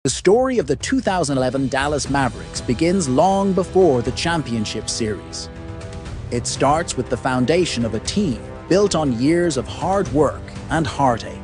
The story of the 2011 Dallas Mavericks begins long before the championship series. It starts with the foundation of a team built on years of hard work and heartache.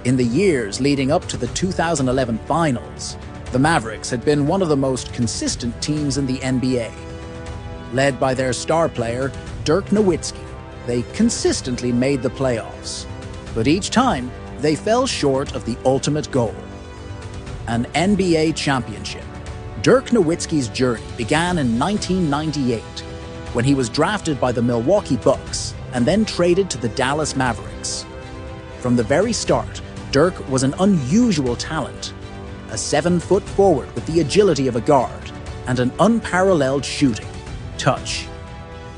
In the years leading up to the 2011 finals, the Mavericks had been one of the most consistent teams in the NBA. Led by their star player, Dirk Nowitzki, they consistently made the playoffs. But each time, they fell short of the ultimate goal: an NBA championship. Dirk Nowitzki's journey began in 1998, when he was drafted by the Milwaukee Bucks and then traded to the Dallas Mavericks. From the very start, Dirk was an unusual talent, a 7-foot forward with the agility of a guard and an unparalleled shooting touch.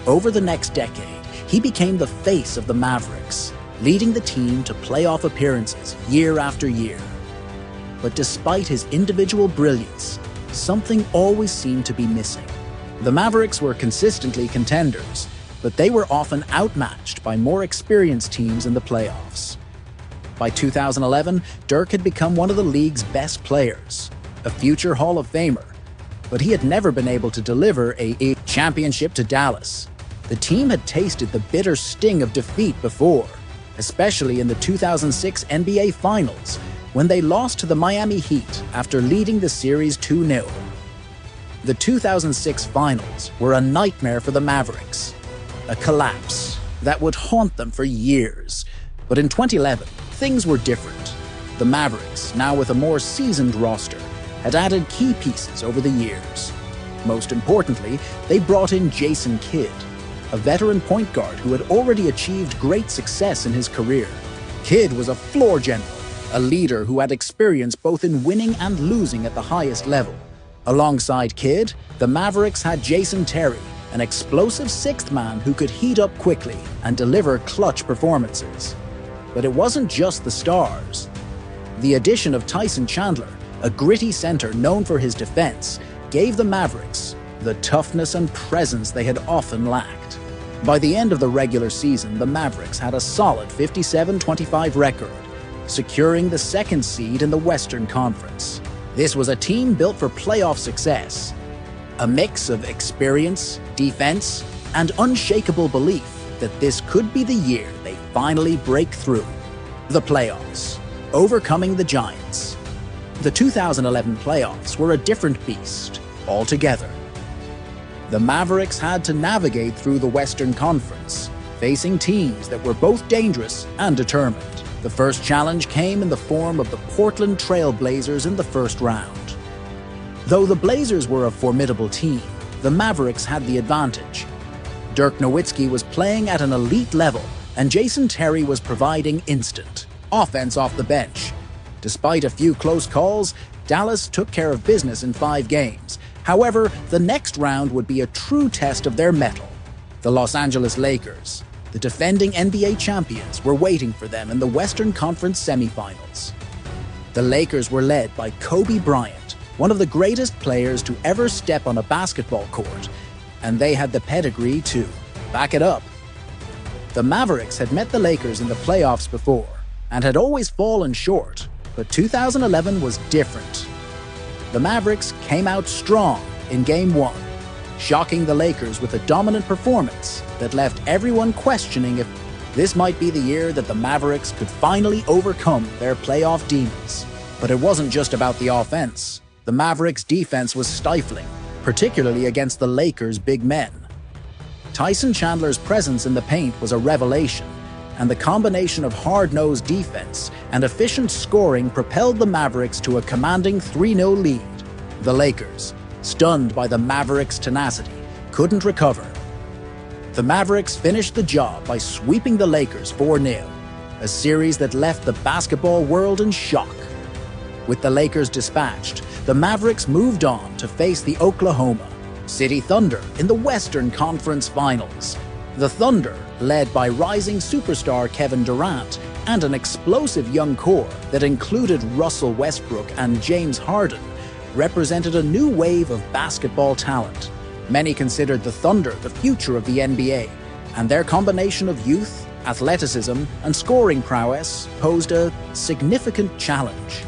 Over the next decade, he became the face of the Mavericks, leading the team to playoff appearances year after year. But despite his individual brilliance, something always seemed to be missing. The Mavericks were consistently contenders, but they were often outmatched by more experienced teams in the playoffs. By 2011, Dirk had become one of the league's best players, a future Hall of Famer, but he had never been able to deliver a championship to Dallas. The team had tasted the bitter sting of defeat before, especially in the 2006 NBA Finals, when they lost to the Miami Heat after leading the series 2-0. The 2006 Finals were a nightmare for the Mavericks, a collapse that would haunt them for years. But in 2011, things were different. The Mavericks, now with a more seasoned roster, had added key pieces over the years. Most importantly, they brought in Jason Kidd, a veteran point guard who had already achieved great success in his career. Kidd was a floor general, a leader who had experience both in winning and losing at the highest level. Alongside Kidd, the Mavericks had Jason Terry, an explosive sixth man who could heat up quickly and deliver clutch performances. But it wasn't just the stars. The addition of Tyson Chandler, a gritty center known for his defense, gave the Mavericks the toughness and presence they had often lacked. By the end of the regular season, the Mavericks had a solid 57-25 record, securing the second seed in the Western Conference. This was a team built for playoff success, a mix of experience, defense, and unshakable belief that this could be the year they finally break through. The playoffs, overcoming the Giants. The 2011 playoffs were a different beast altogether. The Mavericks had to navigate through the Western Conference, facing teams that were both dangerous and determined. The first challenge came in the form of the Portland Trail Blazers in the first round. Though the Blazers were a formidable team, the Mavericks had the advantage. Dirk Nowitzki was playing at an elite level, and Jason Terry was providing instant offense off the bench. Despite a few close calls, Dallas took care of business in 5 games. However, the next round would be a true test of their mettle. The Los Angeles Lakers, the defending NBA champions, were waiting for them in the Western Conference semifinals. The Lakers were led by Kobe Bryant, one of the greatest players to ever step on a basketball court, and they had the pedigree to back it up. The Mavericks had met the Lakers in the playoffs before and had always fallen short, but 2011 was different. The Mavericks came out strong in Game 1, shocking the Lakers with a dominant performance that left everyone questioning if this might be the year that the Mavericks could finally overcome their playoff demons. But it wasn't just about the offense. The Mavericks' defense was stifling, particularly against the Lakers' big men. Tyson Chandler's presence in the paint was a revelation, and the combination of hard-nosed defense and efficient scoring propelled the Mavericks to a commanding 3-0 lead. The Lakers, stunned by the Mavericks' tenacity, couldn't recover. The Mavericks finished the job by sweeping the Lakers 4-0, a series that left the basketball world in shock. With the Lakers dispatched, the Mavericks moved on to face the Oklahoma City Thunder in the Western Conference Finals. The Thunder, led by rising superstar Kevin Durant and an explosive young core that included Russell Westbrook and James Harden, represented a new wave of basketball talent. Many considered the Thunder the future of the NBA, and their combination of youth, athleticism, and scoring prowess posed a significant challenge.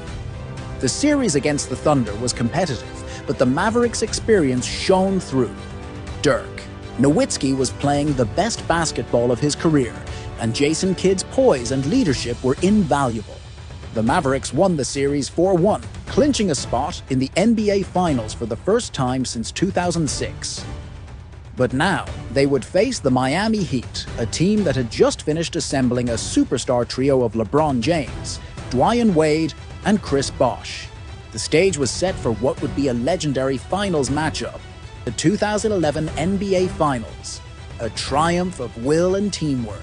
The series against the Thunder was competitive, but the Mavericks' experience shone through. Dirk Nowitzki was playing the best basketball of his career, and Jason Kidd's poise and leadership were invaluable. The Mavericks won the series 4-1, clinching a spot in the NBA Finals for the first time since 2006. But now, they would face the Miami Heat, a team that had just finished assembling a superstar trio of LeBron James, Dwyane Wade, and Chris Bosh. The stage was set for what would be a legendary finals matchup, the 2011 NBA Finals, a triumph of will and teamwork.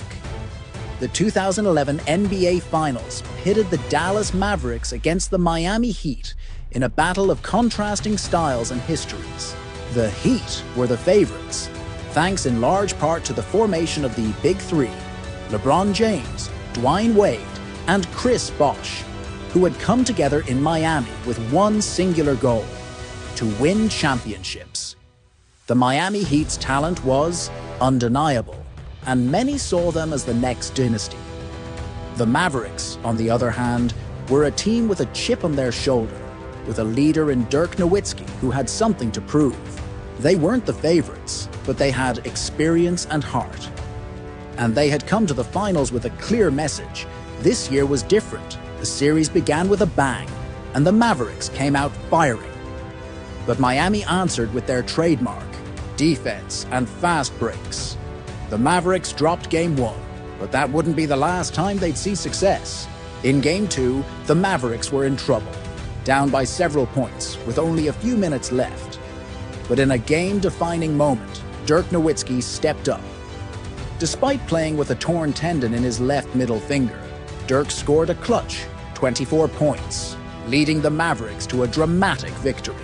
The 2011 NBA Finals pitted the Dallas Mavericks against the Miami Heat in a battle of contrasting styles and histories. The Heat were the favorites, thanks in large part to the formation of the Big Three, LeBron James, Dwyane Wade, and Chris Bosh, who had come together in Miami with one singular goal: to win championships. The Miami Heat's talent was undeniable, and many saw them as the next dynasty. The Mavericks, on the other hand, were a team with a chip on their shoulder, with a leader in Dirk Nowitzki who had something to prove. They weren't the favorites, but they had experience and heart. And they had come to the finals with a clear message. This year was different. The series began with a bang, and the Mavericks came out firing. But Miami answered with their trademark: defense and fast breaks. The Mavericks dropped Game 1, but that wouldn't be the last time they'd see success. In Game 2, the Mavericks were in trouble, down by several points with only a few minutes left. But in a game-defining moment, Dirk Nowitzki stepped up. Despite playing with a torn tendon in his left middle finger, Dirk scored a clutch 24 points, leading the Mavericks to a dramatic victory.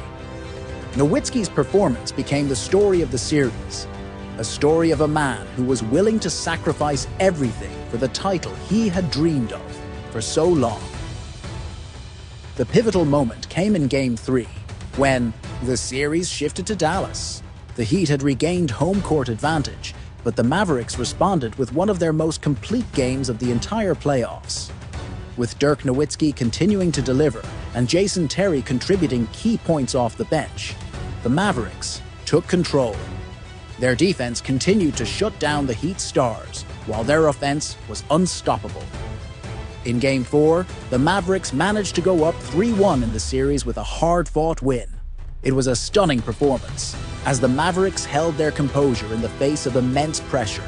Nowitzki's performance became the story of the series, a story of a man who was willing to sacrifice everything for the title he had dreamed of for so long. The pivotal moment came in Game 3, when the series shifted to Dallas. The Heat had regained home court advantage, but the Mavericks responded with one of their most complete games of the entire playoffs. With Dirk Nowitzki continuing to deliver and Jason Terry contributing key points off the bench, the Mavericks took control. Their defense continued to shut down the Heat's stars, while their offense was unstoppable. In Game 4, the Mavericks managed to go up 3-1 in the series with a hard-fought win. It was a stunning performance, as the Mavericks held their composure in the face of immense pressure.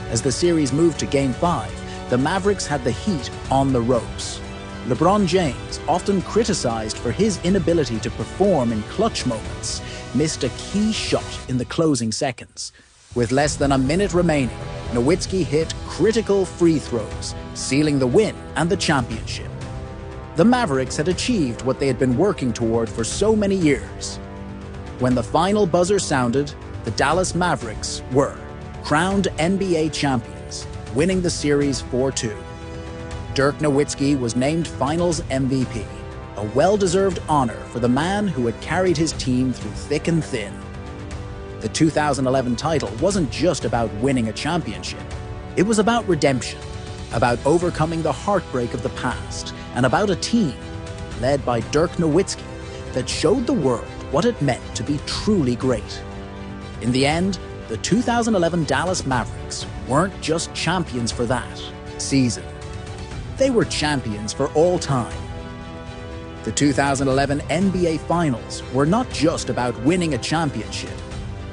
As the series moved to Game 5, the Mavericks had the Heat on the ropes. LeBron James, often criticized for his inability to perform in clutch moments, missed a key shot in the closing seconds. With less than a minute remaining, Nowitzki hit critical free throws, sealing the win and the championship. The Mavericks had achieved what they had been working toward for so many years. When the final buzzer sounded, the Dallas Mavericks were crowned NBA champions, winning the series 4-2. Dirk Nowitzki was named Finals MVP, a well-deserved honor for the man who had carried his team through thick and thin. The 2011 title wasn't just about winning a championship. It was about redemption, about overcoming the heartbreak of the past, and about a team, led by Dirk Nowitzki, that showed the world what it meant to be truly great. In the end, the 2011 Dallas Mavericks weren't just champions for that season. They were champions for all time. The 2011 NBA Finals were not just about winning a championship.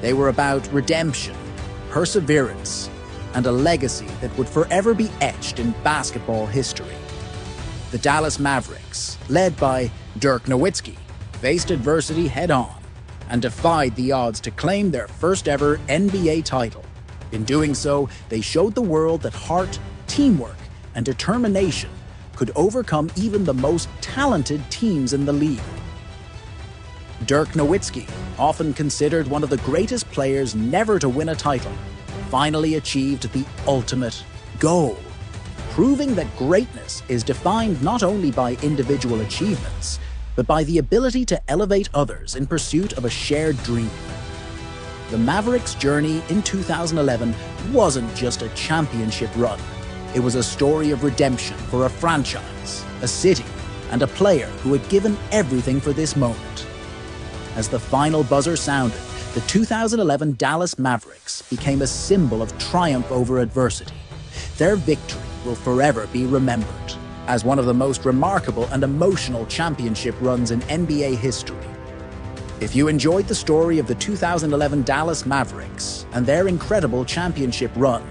They were about redemption, perseverance, and a legacy that would forever be etched in basketball history. The Dallas Mavericks, led by Dirk Nowitzki, faced adversity head-on and defied the odds to claim their first-ever NBA title. In doing so, they showed the world that heart, teamwork, and determination could overcome even the most talented teams in the league. Dirk Nowitzki, often considered one of the greatest players never to win a title, finally achieved the ultimate goal, proving that greatness is defined not only by individual achievements, but by the ability to elevate others in pursuit of a shared dream. The Mavericks' journey in 2011 wasn't just a championship run. It was a story of redemption for a franchise, a city, and a player who had given everything for this moment. As the final buzzer sounded, the 2011 Dallas Mavericks became a symbol of triumph over adversity. Their victory will forever be remembered as one of the most remarkable and emotional championship runs in NBA history. If you enjoyed the story of the 2011 Dallas Mavericks and their incredible championship run,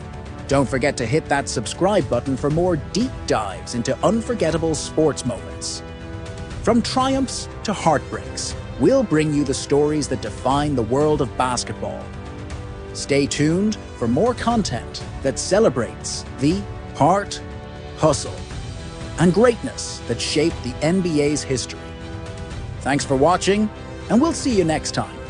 don't forget to hit that subscribe button for more deep dives into unforgettable sports moments. From triumphs to heartbreaks, we'll bring you the stories that define the world of basketball. Stay tuned for more content that celebrates the heart, hustle, and greatness that shaped the NBA's history. Thanks for watching, and we'll see you next time.